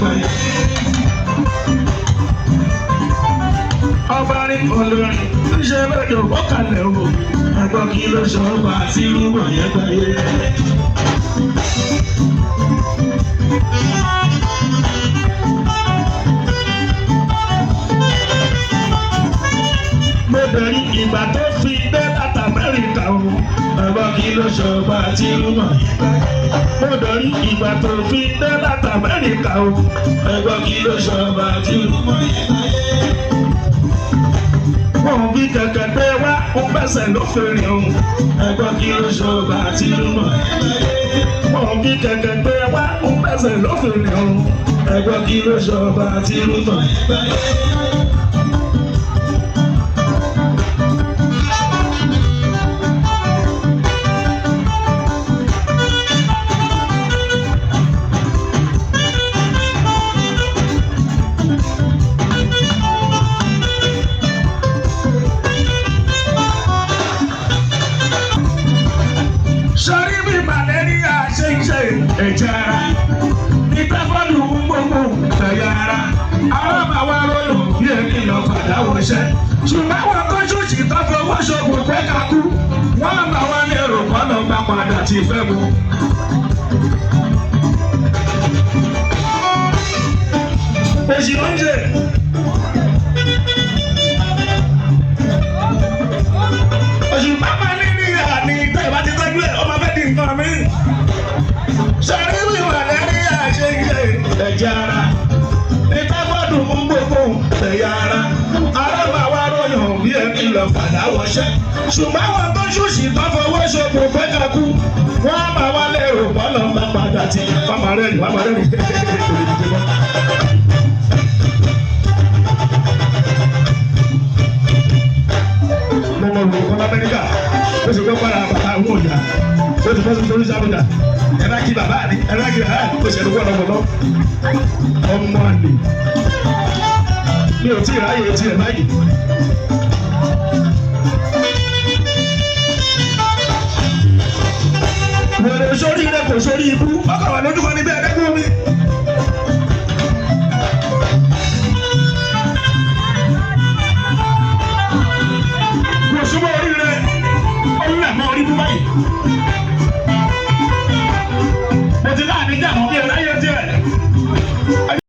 pẹ́. Ọba ní olórin ṣe lọ́jọ́ bọ́kàlẹ̀ o ẹgbọ́n kí ló sọ ọba àti rúbọ̀ yẹn gbáyé. Mo bẹ̀rù ìgbà tó fi dé láti Amẹ́ríkà o ẹgbọ́n kí ló sọ ọba àti rúbọ̀ yẹn gbáyé. Mo bẹ̀rù ìgbà tó fi dé láti Amẹ́ríkà o ẹgbọ́n kí ló sọ ọba àti rúbọ̀ yẹn gbáyé. Wọ́n bí kẹ̀kẹ́ pé wá ó pẹ̀sẹ̀ ló fèrè òun ẹgbọ́n kí ló ṣọba àti rúmọ̀. Wọ́n bí kẹ̀kẹ́ pé wá ó pẹ̀sẹ̀ ló fèrè òun ẹgbọ́n kí ló ṣọba àti rúmọ̀. Sọ́rí bí malaria ṣe ń ṣe ẹ̀jẹ̀ ara ní tábọ́ọ̀lù gbogbo ẹ̀yà ara àwọn àbáwá ròyìn bí ẹni lọ padà wọṣẹ́ ṣùgbọ́n àwọn akọ́ṣọ́ọ̀ṣì tó fọwọ́ ṣògùn pé ká kú wọ́n bá wá ní èrò pọ́nà gbà padà ti fẹ́ mu. Èsì ló ń ṣe. Òṣùpá máa ní níyà ní ìtẹ́ ìbá ti tọ́jú ẹ̀ ọmọ fẹ́ di nǹkan mi. Sọ̀rí wíwà lẹ́rí àṣẹ ìṣe ẹ̀jẹ̀ ara. Ìtàgbọ́dù ń gbogbo ẹ̀yà ara. Arábà wa ròyìn bí ẹni lọ padà wọṣẹ́. Ṣùgbọ́n àwọn tó ṣùṣì tó fọwọ́ ṣògùn pé ká kú. Wọ́n bá wá lérò bọ́lá ń bá padà tí wọ́n máa rẹ́rìn. Ọmọ Amẹ́ríkà ó sì gbọ́ padà bàbá àwọn òyà ó ti fẹ́ sórí sábọ̀dà ẹ̀rá kí bàbá àdé ẹ̀rá kí bàbá àdé ó sì ẹ̀dùnkú ọ̀nà ọmọ àlè mi ò tí ì ráyè tí ẹ̀ báyìí. Wèrè sórí rẹ̀ kò sórí ibú ọkọ̀ wà lójúmọ́ níbẹ̀ ẹ̀dẹ́gbẹ́ mi.